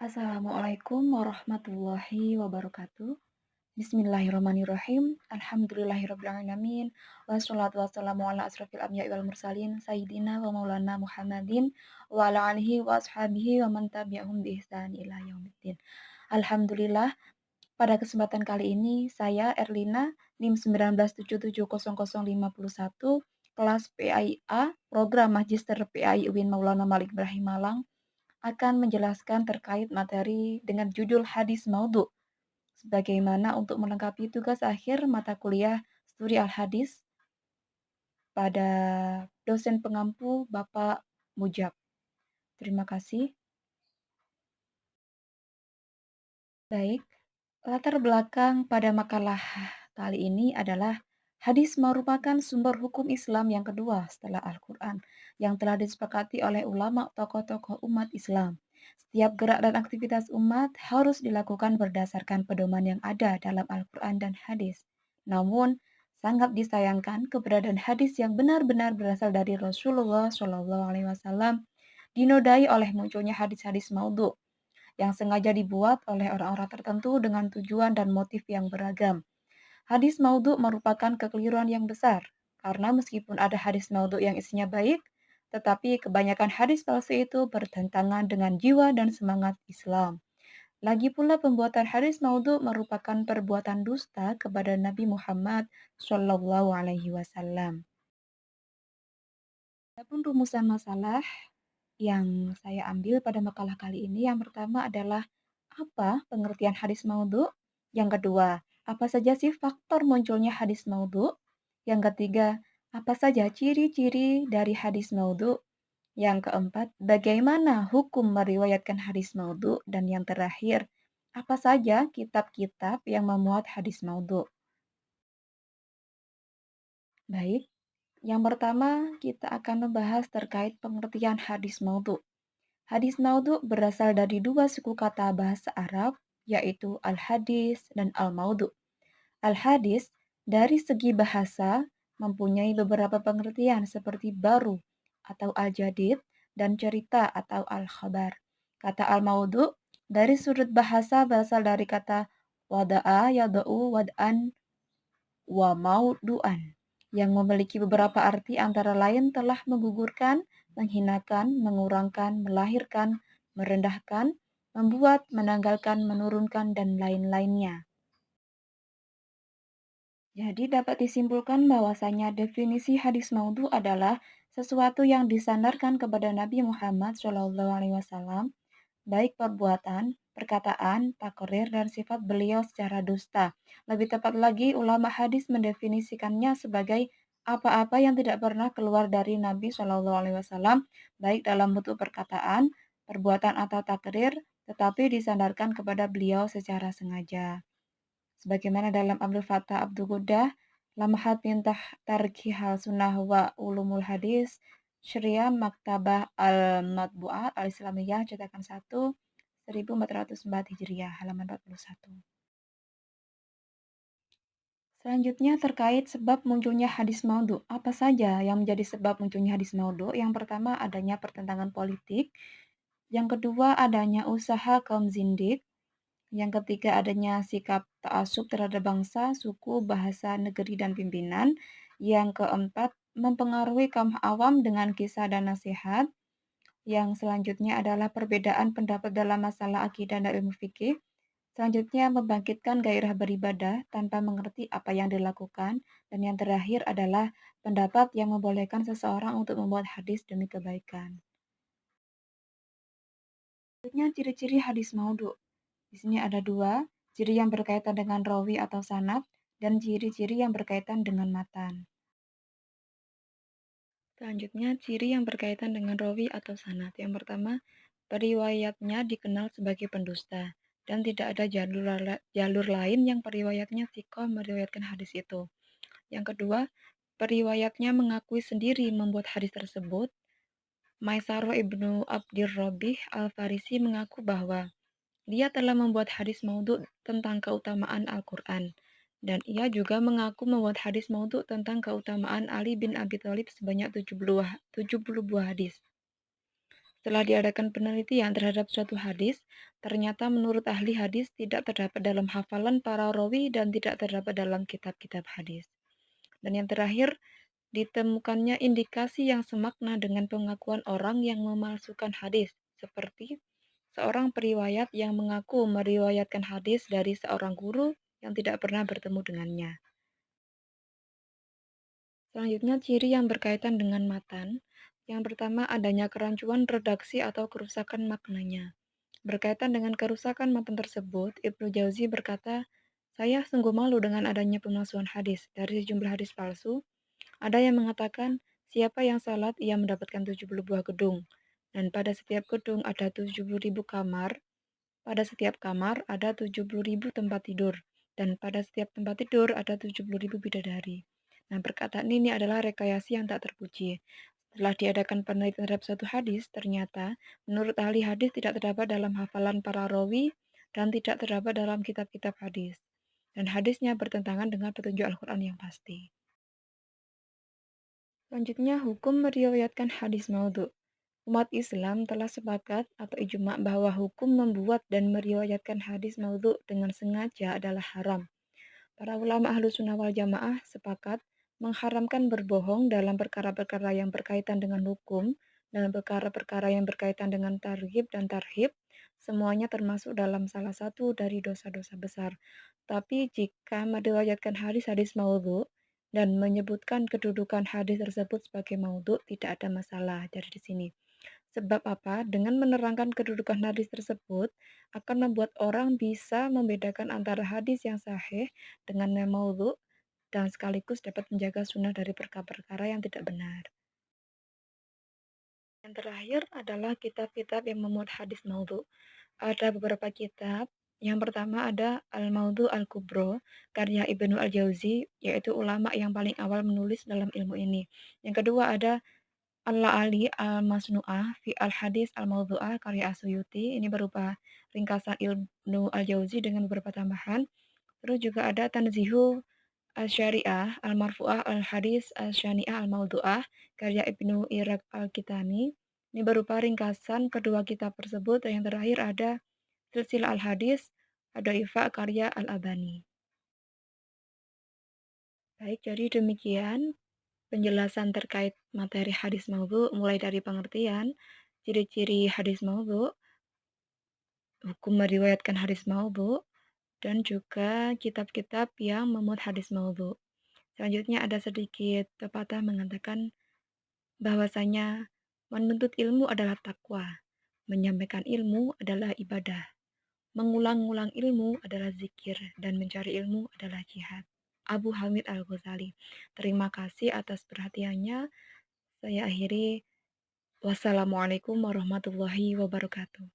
Assalamualaikum warahmatullahi wabarakatuh. Bismillahirrahmanirrahim. Alhamdulillahirrabbilalamin. Wassalatu wassalamu ala asrafil anbiya'i wal mursalin Sayyidina wa maulana Muhammadin wa ala alihi wa ashabihi wa man tabi'ahum bi ihsan ila yaumiddin. Alhamdulillah, pada kesempatan kali ini saya Erlina NIM 19770051 kelas PAIA program Magister PAI UIN Maulana Malik Ibrahim Malang akan menjelaskan terkait materi dengan judul hadis maudhu, sebagaimana untuk melengkapi tugas akhir mata kuliah studi al-hadis pada dosen pengampu Bapak Mujab. Terima kasih. Baik, latar belakang pada makalah kali ini adalah hadis merupakan sumber hukum Islam yang kedua setelah Al-Quran yang telah disepakati oleh ulama tokoh-tokoh umat Islam. Setiap gerak dan aktivitas umat harus dilakukan berdasarkan pedoman yang ada dalam Al-Quran dan hadis. Namun, sangat disayangkan keberadaan hadis yang benar-benar berasal dari Rasulullah SAW dinodai oleh munculnya hadis-hadis maudhu yang sengaja dibuat oleh orang-orang tertentu dengan tujuan dan motif yang beragam. Hadis maudhu merupakan kekeliruan yang besar, karena meskipun ada hadis maudhu yang isinya baik, tetapi kebanyakan hadis palsu itu bertentangan dengan jiwa dan semangat Islam. Lagi pula pembuatan hadis maudhu merupakan perbuatan dusta kepada Nabi Muhammad SAW. Adapun rumusan masalah yang saya ambil pada makalah kali ini, yang pertama adalah apa pengertian hadis maudhu? Yang kedua, apa saja sih faktor munculnya hadis maudhu? Yang ketiga, apa saja ciri-ciri dari hadis maudhu? Yang keempat, bagaimana hukum meriwayatkan hadis maudhu? Dan yang terakhir, apa saja kitab-kitab yang memuat hadis maudhu? Baik, yang pertama kita akan membahas terkait pengertian hadis maudhu. Hadis maudhu berasal dari dua suku kata bahasa Arab, yaitu al-hadis dan al-maudhu. Al-hadis dari segi bahasa mempunyai beberapa pengertian seperti baru atau al-jadid dan cerita atau al-khabar. Kata al-maudhu dari sudut bahasa berasal dari kata wada'a yada'u wad'an wa maudu'an yang memiliki beberapa arti antara lain telah menggugurkan, menghinakan, mengurangkan, melahirkan, merendahkan, membuat, menanggalkan, menurunkan, dan lain-lainnya. Jadi dapat disimpulkan bahwasanya definisi hadis maudhu adalah sesuatu yang disandarkan kepada Nabi Muhammad SAW, baik perbuatan, perkataan, takrir, dan sifat beliau secara dusta. Lebih tepat lagi, ulama hadis mendefinisikannya sebagai apa-apa yang tidak pernah keluar dari Nabi SAW, baik dalam bentuk perkataan, perbuatan atau takrir, tetapi disandarkan kepada beliau secara sengaja. Sebagaimana dalam Abdul Fattah Abdul Ghudah, Lamahat min Tarkihal Sunnah wa Ulumul Hadis, Syria Maktabah Al-Matbu'at Al-Islamiyah, cetakan 1, 1404 Hijriah, halaman 41. Selanjutnya terkait sebab munculnya hadis maudhu. Apa saja yang menjadi sebab munculnya hadis maudhu? Yang pertama adanya pertentangan politik, yang kedua adanya usaha kaum zindik, yang ketiga adanya sikap ta'assub terhadap bangsa, suku, bahasa, negeri, dan pimpinan. Yang keempat, mempengaruhi kaum awam dengan kisah dan nasihat. Yang selanjutnya adalah perbedaan pendapat dalam masalah akidah dan ilmu fikih. Selanjutnya, membangkitkan gairah beribadah tanpa mengerti apa yang dilakukan. Dan yang terakhir adalah pendapat yang membolehkan seseorang untuk membuat hadis demi kebaikan. Selanjutnya, ciri-ciri hadis maudhu. Di sini ada dua, ciri yang berkaitan dengan rawi atau sanad, dan ciri-ciri yang berkaitan dengan matan. Selanjutnya, ciri yang berkaitan dengan rawi atau sanad. Yang pertama, periwayatnya dikenal sebagai pendusta, dan tidak ada jalur lain yang periwayatnya thiqah meriwayatkan hadis itu. Yang kedua, periwayatnya mengakui sendiri membuat hadis tersebut. Maisarah ibnu Abdirrabih al-Farisi mengaku bahwa dia telah membuat hadis maudhu tentang keutamaan Al-Quran, dan ia juga mengaku membuat hadis maudhu tentang keutamaan Ali bin Abi Thalib sebanyak 70 buah hadis. Setelah diadakan penelitian terhadap suatu hadis, ternyata menurut ahli hadis tidak terdapat dalam hafalan para rawi dan tidak terdapat dalam kitab-kitab hadis. Dan yang terakhir, ditemukannya indikasi yang semakna dengan pengakuan orang yang memalsukan hadis, seperti seorang periwayat yang mengaku meriwayatkan hadis dari seorang guru yang tidak pernah bertemu dengannya. Selanjutnya, ciri yang berkaitan dengan matan. Yang pertama, adanya kerancuan redaksi atau kerusakan maknanya. Berkaitan dengan kerusakan matan tersebut, Ibnu Jauzi berkata, "Saya sungguh malu dengan adanya pemalsuan hadis. Dari sejumlah hadis palsu, ada yang mengatakan, siapa yang salat, ia mendapatkan 70 buah gedung. Dan pada setiap gedung ada 70.000 kamar, pada setiap kamar ada 70.000 tempat tidur, dan pada setiap tempat tidur ada 70.000 bidadari. Nah, perkataan ini adalah rekayasa yang tak terpuji. Setelah diadakan penelitian terhadap suatu hadis, ternyata menurut ahli hadis tidak terdapat dalam hafalan para rawi dan tidak terdapat dalam kitab-kitab hadis. Dan hadisnya bertentangan dengan petunjuk Al-Quran yang pasti. Selanjutnya, hukum meriwayatkan hadis maudhu. Umat Islam telah sepakat atau ijma bahwa hukum membuat dan meriwayatkan hadis maudhu dengan sengaja adalah haram. Para ulama ahlu sunnah wal jamaah sepakat mengharamkan berbohong dalam perkara-perkara yang berkaitan dengan hukum, dalam perkara-perkara yang berkaitan dengan targhib dan tarhib, semuanya termasuk dalam salah satu dari dosa-dosa besar. Tapi jika meriwayatkan hadis-hadis maudhu dan menyebutkan kedudukan hadis tersebut sebagai maudhu, tidak ada masalah dari di sini. Sebab apa? Dengan menerangkan kedudukan hadis tersebut akan membuat orang bisa membedakan antara hadis yang sahih dengan yang maudhu dan sekaligus dapat menjaga sunnah dari perkara-perkara yang tidak benar. Yang terakhir adalah kitab-kitab yang memuat hadis maudhu. Ada beberapa kitab. Yang pertama ada Al-Maudhu Al-Kubro, karya Ibnu Al-Jauzi, yaitu ulama yang paling awal menulis dalam ilmu ini. Yang kedua ada Al-La'ali Al-Masnu'ah fi Al-Hadis Al-Mawdu'ah karya Asyuyuti. Ini berupa ringkasan Ibnu Al-Jauzi dengan beberapa tambahan. Terus juga ada Tanzihu Al-Syari'ah Al-Marfu'ah Al-Hadis Al-Syani'ah Al-Mawdu'ah karya Ibnu Iraq Al-Kitani. Ini berupa ringkasan kedua kitab tersebut. Dan yang terakhir ada Silsilah Al-Hadis Ad-Dhaifah karya Al-Albani. Baik, jadi demikian penjelasan terkait materi hadis maudhu mulai dari pengertian, ciri-ciri hadis maudhu, hukum meriwayatkan hadis maudhu, dan juga kitab-kitab yang memuat hadis maudhu. Selanjutnya ada sedikit pepatah mengatakan bahwasanya menuntut ilmu adalah takwa, menyampaikan ilmu adalah ibadah, mengulang-ulang ilmu adalah zikir, dan mencari ilmu adalah jihad. Abu Hamid Al-Ghazali. Terima kasih atas perhatiannya. Saya akhiri. Wassalamualaikum warahmatullahi wabarakatuh.